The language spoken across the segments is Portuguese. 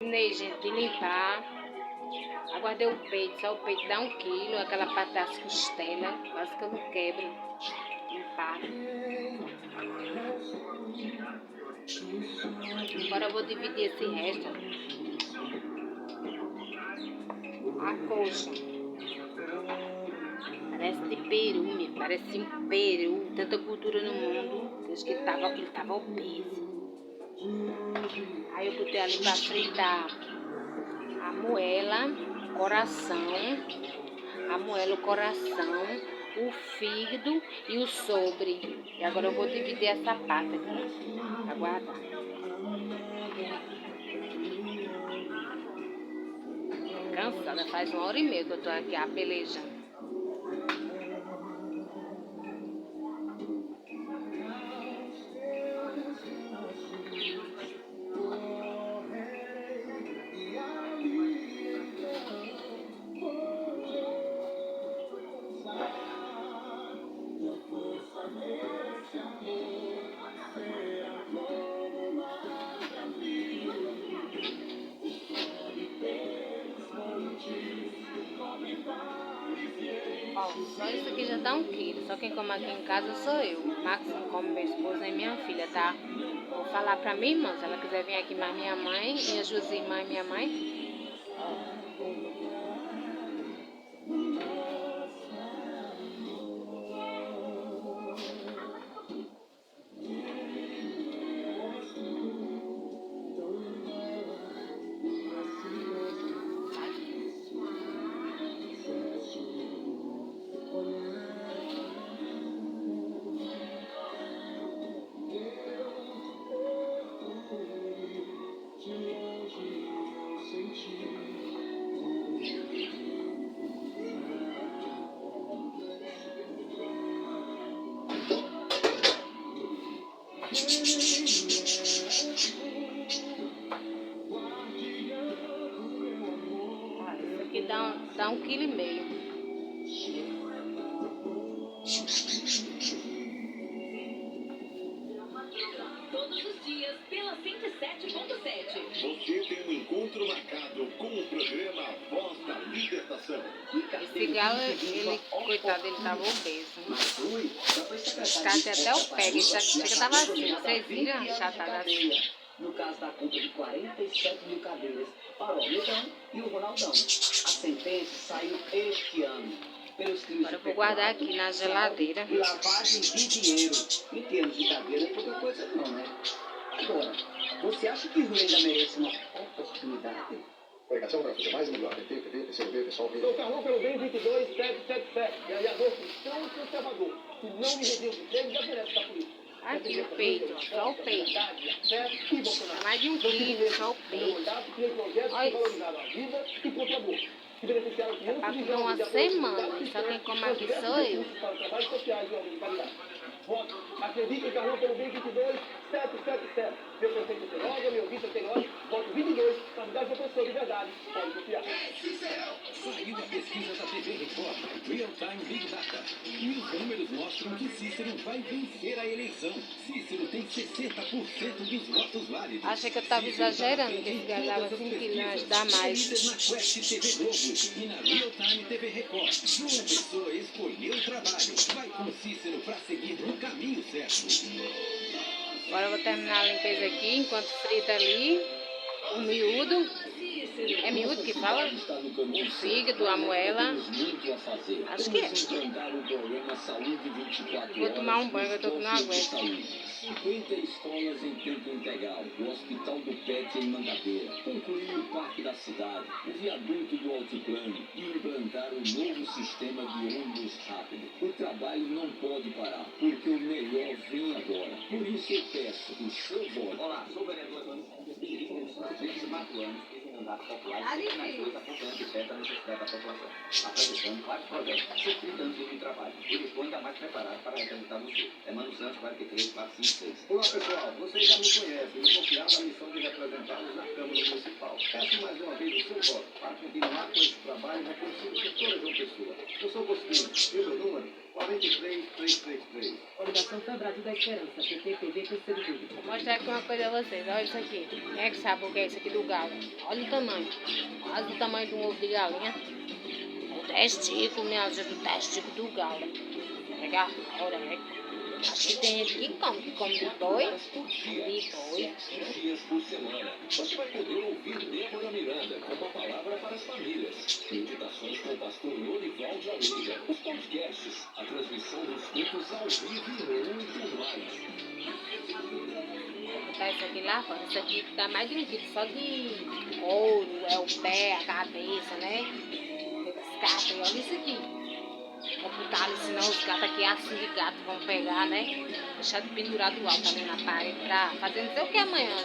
Terminei, gente, de limpar. Aguardei o peito, só o peito dá 1 quilo, aquela parte das costelas, quase que eu não quebro. Limpar. Agora eu vou dividir esse resto. A coxa. Parece de peru, minha. Parece um peru. Tanta cultura no mundo. Desde que ele tava obeso. Aí eu botei ali pra fritar a moela, coração. A moela, o coração, o fígado e o sobre. E agora eu vou dividir essa parte aqui. Aguarda. Cansada, faz 1h30 que eu tô aqui pelejando. Ó, só isso aqui já dá 1 quilo. Só quem come aqui em casa sou eu. Max não come, meu esposo e minha filha, tá? Vou falar pra minha irmã, se ela quiser vir aqui mais minha mãe, minhas duas irmãs e minha mãe. Isso aqui dá 1,5 kg. Todos os dias pela 107.7. Você tem um encontro marcado com o programa Voz da Libertação. Esse galo, ele, coitado, ele tava obeso. Escate até o pé, ele chega tava assim. Vocês viram a chatada assim? No caso da compra de 47 mil cadeiras para o Almedão e o Ronaldão. A sentença saiu este ano. Agora eu vou guardar aqui na geladeira. E lavagem de dinheiro. Em termos de cadeira, não é pouca coisa não, né? Agora, você acha que o Rio ainda merece uma oportunidade? Obrigação para fazer mais um melhor. PT, PCdoB, pessoal. Sou Carlão pelo bem 22777. Vereador cristão e conservador. Se não me rendeu de emprego, já merece da polícia. Aqui o peito, só o peito. É mais de 1 quilo, só o peito. Olha isso. É pra comer uma semana. Só quem come aqui sou eu. Voto. Acredite em Carlão pelo bem 22777. Meu prefeito Teróia, meu vice-teróia. Voto 22. Candidato de pessoa de verdade. Pode confiar. Saiu a pesquisa da TV Record, Real Time Big Data. E os números mostram que Cícero vai vencer a eleição. Cícero tem 60% dos votos válidos. Achei que eu tava exagerando, que esse galo dava 5 quilos, dá mais. Na Quest TV Globo e na Real Time TV Record. João Pessoa escolheu o trabalho. Vai com Cícero para seguir no caminho certo. Agora eu vou terminar a limpeza aqui, enquanto frita ali o miúdo. É miúdo que fala? O fígado, a moela. Acho que é. Vou tomar um banho, eu tô que não aguento. 50 escolas em tempo integral, o Hospital do PET em Mangabeira, concluir o Parque da Cidade, o viaduto do Altiplano e implantar um novo sistema de ônibus rápido. O trabalho não pode parar, porque o melhor vem agora. Por isso eu peço o seu voto. Olá, sou o vereador Antônio Santos, há 24 anos fiz um mandato popular e sempre nas ruas acompanhando de perto a necessidade da população, apresentando vários projetos, sou 30 anos de trabalho e estou ainda mais preparado para representar você. Emmanuel Santos, 43, 456. Olá pessoal, vocês já me conhecem e confiaram na missão de representá-los na Câmara Municipal. Peço mais uma vez o seu voto para continuar com esse trabalho na Conselho de toda João Pessoa. Eu sou Bosquinho e o meu número 43333. Coligação Brasil da Esperança, PT, PV, PCdoB. Vou mostrar aqui uma coisa a vocês. Olha isso aqui. Quem é que sabe o que é isso aqui do galo? Olha o tamanho. Quase o tamanho de um ovo de galinha. O testículo, minha gente, o testículo do galo. Pegar fora, né? Aqui tem gente que come de boi. De boi. 7 dias por semana. Você vai poder ouvir Débora Miranda com uma palavra para as famílias. Meditações com o pastor Lorival de Almeida. Os podcasts, a transmissão dos cultos ao vivo e muito mais. Vou botar isso aqui lá fora. Isso aqui tá mais de um quilo só de couro, é o pé, a cabeça, né? Os gatos, olha isso aqui. Vou botar ali, senão os gatos aqui, assim de gato, vão pegar, né? Deixar de pendurado alto ali na parede pra fazer não sei o que amanhã.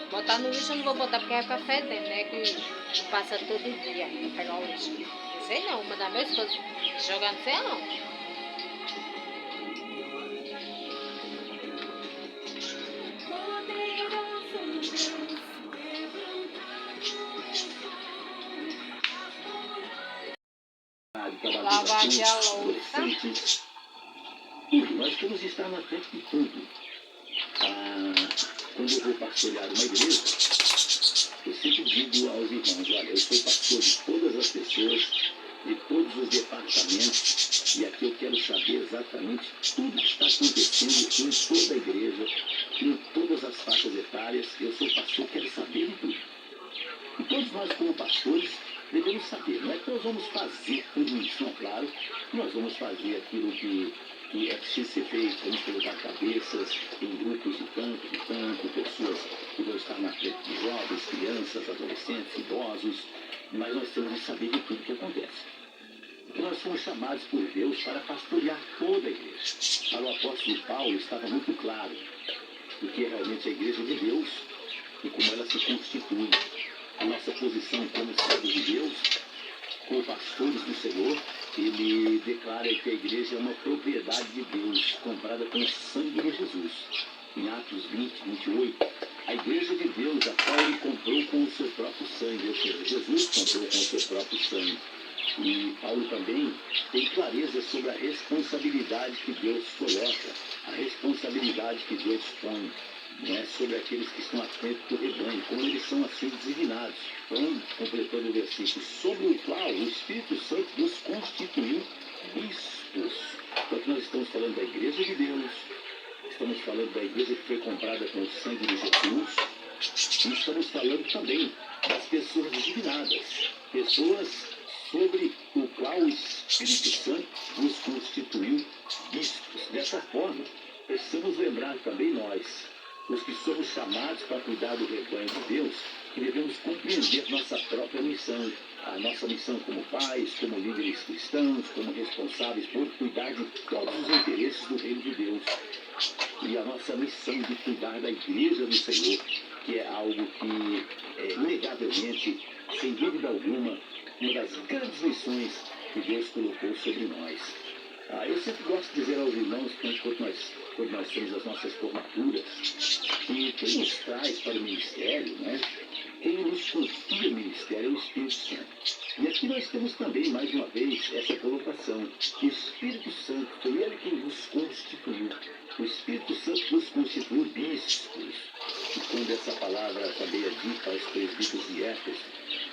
Botar no lixo eu não vou botar porque vai ficar fedendo, né? Que passa todo dia pra pegar o lixo. Não sei não, mandar meu esposo jogar não sei não. Lavar aqui a louça. Nós temos que estar na frente de tudo. Quando eu vou pastorear uma igreja, eu sempre digo aos irmãos, olha, eu sou pastor de todas as pessoas, de todos os departamentos, e aqui eu quero saber exatamente tudo que está acontecendo em toda a igreja, em todas as faixas etárias. Eu sou pastor, quero saber de tudo. E todos nós, como pastores, devemos saber. Não é que nós vamos fazer tudo isso, não, claro. Nós vamos fazer aquilo que é preciso ser feito. Vamos colocar cabeças em grupos de tanto, pessoas que vão estar na frente de jovens, crianças, adolescentes, idosos. Mas nós temos que saber de tudo que acontece. Porque nós somos chamados por Deus para pastorear toda a igreja. Para o apóstolo Paulo estava muito claro o que é realmente a igreja de Deus e como ela se constitui. A nossa posição como servos de Deus, como pastores do Senhor, ele declara que a igreja é uma propriedade de Deus, comprada com o sangue de Jesus. Em Atos 20, 28, a igreja de Deus, a qual ele comprou com o seu próprio sangue, ou seja, Jesus comprou com o seu próprio sangue. E Paulo também tem clareza sobre a responsabilidade que Deus coloca, a responsabilidade que Deus põe, né, sobre aqueles que estão à frente do rebanho, como eles são assim designados. Então, completando o versículo, sobre o qual o Espírito Santo nos constituiu bispos. Então, nós estamos falando da igreja de Deus, estamos falando da igreja que foi comprada com o sangue de Jesus, e estamos falando também das pessoas designadas, pessoas sobre o qual o Espírito Santo nos constituiu bispos. Dessa forma, precisamos lembrar também nós, os que somos chamados para cuidar do rebanho de Deus, que devemos compreender nossa própria missão, a nossa missão como pais, como líderes cristãos, como responsáveis por cuidar de todos os interesses do reino de Deus. E a nossa missão de cuidar da igreja do Senhor, que é algo que, inegavelmente, sem dúvida alguma, uma das grandes missões que Deus colocou sobre nós. Eu sempre gosto de dizer aos irmãos, quando nós temos as nossas formaturas, que quem nos traz para o ministério, né, quem nos confia o ministério é o Espírito Santo. E aqui nós temos também, mais uma vez, essa colocação. O Espírito Santo foi ele quem nos constituiu. O Espírito Santo nos constituiu bispos. E quando essa palavra também é dita aos presbíteros de Éfeso,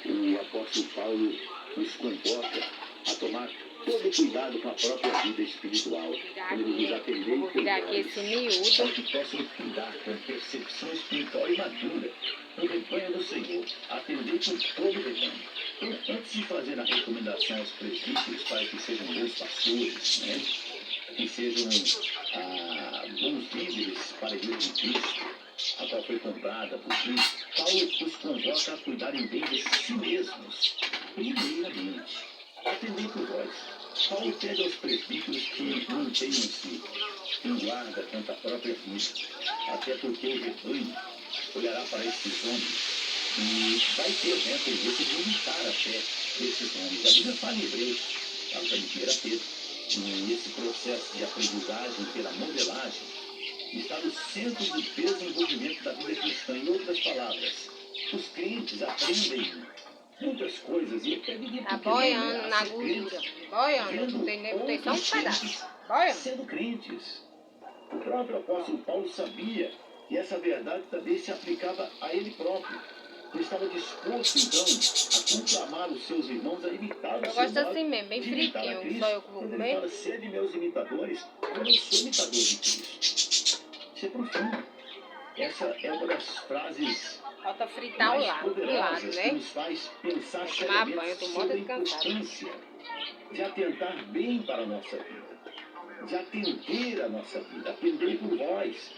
o apóstolo Paulo nos convoca a tomar todo cuidado com a própria vida espiritual. Quando ele diz atender vou virar aqui esse miúdo, para que possam cuidar com percepção espiritual e madura no rebanho do Senhor, atender com todo o rebanho. Então, antes de fazer a recomendação aos presbíteros para que sejam bons pastores, né, que sejam bons líderes para a igreja de Cristo, a qual foi comprada por Cristo, Paulo os convoca a cuidarem bem de si mesmos, primeiramente. Atendei por vós. Paulo pede aos presbíteros que não tenham si um guarda contra a própria vida, até porque o rebanho olhará para esses homens e vai ter, né, a tendência de imitar a fé desses homens. A Bíblia fala em Hebreus, fala em 1 Pedro, nesse processo de aprendizagem pela modelagem, está no centro do desenvolvimento da vida cristã. Em outras palavras, Os crentes aprendem muitas coisas e acreditam Tá que boiando não, na a ser gordura. crente, Boiando, vendo não tem só um outros pedaço. crentes Boiando. sendo crentes. O próprio apóstolo Paulo sabia que essa verdade também se aplicava a ele próprio. Ele estava disposto, então, a conclamar os seus irmãos a imitar o Eu seu gosto modo assim mesmo, bem de imitar a fritinho. Cristo. Só eu que vou Quando ele comer. fala, sede meus imitadores, eu não sou imitador de Cristo. Isso é profundo. Essa é uma das frases Falta fritar o mais lado, do poderosas lado, que né? nos faz pensar Vou tomar seriamente banho, eu tô sobre a muito cansada. importância de atentar bem para a nossa vida, de atender a nossa vida, atender por vós,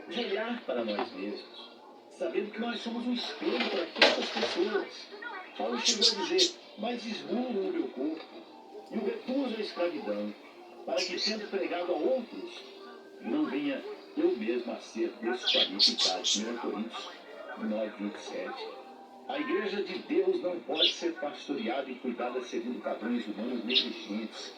de olhar para nós mesmos, sabendo que nós somos um espelho para tantas pessoas. Paulo chegou a dizer, mas esmurro o meu corpo e o reduzo à escravidão, para que, tendo pregado a outros, não venha eu mesmo a ser desqualificado. 1 Coríntios 9:27. A igreja de Deus não pode ser pastoreada e cuidada segundo padrões humanos negligentes.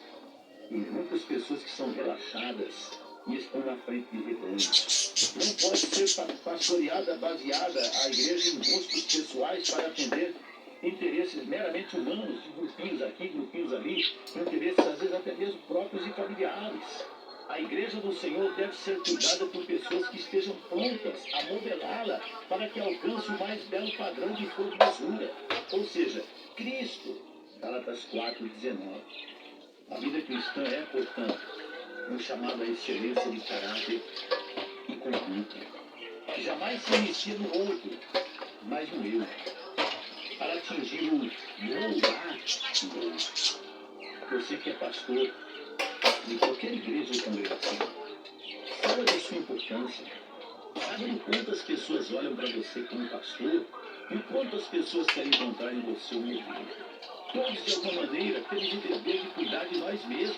Tem muitas pessoas que são relaxadas e estão na frente de rebanhos. Não pode ser pastoreada baseada a igreja em gostos pessoais para atender interesses meramente humanos, de grupinhos aqui, grupinhos ali, interesses às vezes até mesmo próprios e familiares. A igreja do Senhor deve ser cuidada por pessoas que estejam prontas a modelá-la para que alcance o mais belo padrão de formosura, ou seja, Cristo. Gálatas 4:19. A vida cristã é, portanto, um chamado à excelência de caráter e conduta, que jamais se inicia no outro, mas no eu, para atingir o moldar do outro. Você que é pastor de qualquer igreja ou congregação, fala da sua importância. Sabe o quanto as pessoas olham para você como pastor e o quanto as pessoas querem encontrar em você um modelo. Todos, de alguma maneira, temos o dever de cuidar de nós mesmos,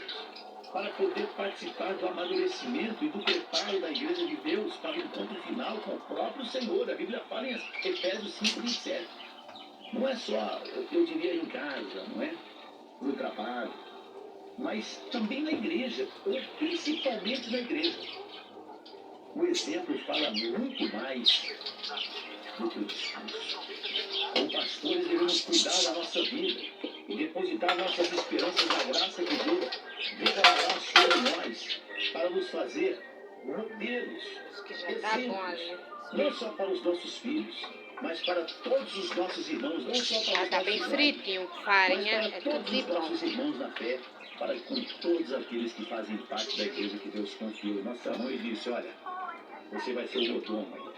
para poder participar do amadurecimento e do preparo da igreja de Deus para o encontro final com o próprio Senhor. A Bíblia fala em Efésios 5:27. Não é só, eu diria, em casa, não é? No trabalho, mas também na igreja, ou principalmente na igreja. O exemplo fala muito mais do que o discurso. Como pastores, devemos cuidar da nossa vida e depositar nossas esperanças na graça que Deus derramará sobre nós para nos fazer modelos, Acho que já tá bom ali. exemplos, não só para os nossos filhos, mas para todos os nossos irmãos, não só para Já os tá bem nossos fritinho, com mas farinha, para é tudo todos de os bom. nossos irmãos na fé, para com todos aqueles que fazem parte da igreja que Deus confiou. Nossa mãe disse, olha, você vai ser o mordomo aí.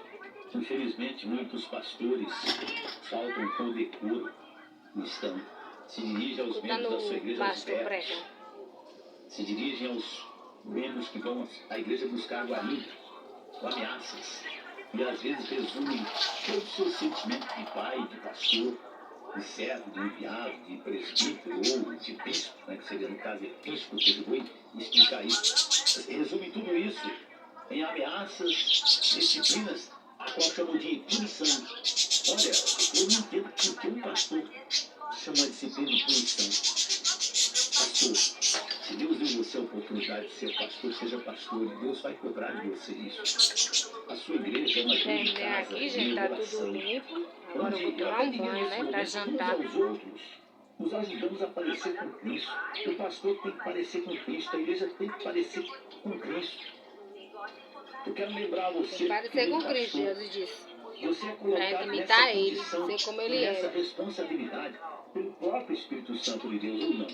Infelizmente, muitos pastores faltam com o decoro. Estão. Se dirigem aos Tu tá membros da sua no igreja aos baixo do berros. prego. Se dirigem aos membros que vão à igreja buscar guarida, com ameaças. E às vezes resumem todos os seus sentimentos de pai, de pastor, de servo, de enviado, de presbítero ou de bispo, né, que seria no caso episcopo, que eu vou explicar isso. Resume tudo isso em ameaças, disciplinas, a qual chamam de punição. Olha, eu não entendo por que um pastor chama a disciplina de punição. Pastor, se Deus deu você a oportunidade de ser pastor, seja pastor, e Deus vai cobrar de você isso. A sua igreja é uma grande Terminei casa aqui, de gente, tá oração, tudo limpo. Agora eu vou onde eu tomar um aprendi banho, nesse né, pra momento, jantar. uns aos outros, nos ajudamos a parecer com Cristo. O pastor tem que parecer com Cristo, a igreja tem que parecer com Cristo. Eu quero lembrar você, Tem que parecer querido com Cristo, pastor, Jesus disse. você é Pra colocado gente nessa imitar ele, condição, ser como ele nessa é. responsabilidade, pelo próprio Espírito Santo de Deus ou não.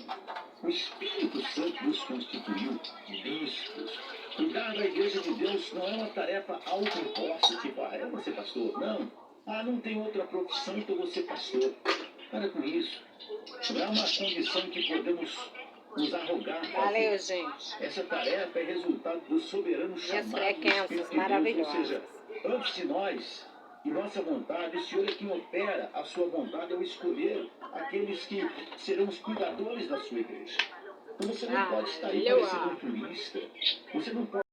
O Espírito Santo nos constituiu bispos. Cuidar da igreja de Deus não é uma tarefa autoimposta, tipo, eu vou ser pastor. Não. Não tem outra profissão, então eu vou ser pastor. Para com isso. Não é uma condição que podemos nos arrogar. Valeu, gente. Essa tarefa é resultado do soberano Minhas chamado do frequências Espírito de Deus, ou maravilhosas. seja, antes de nós e nossa vontade, o Senhor é quem opera a sua vontade ao escolher aqueles que serão os cuidadores da sua igreja. Então você não pode estar aí parecendo um turista, você não pode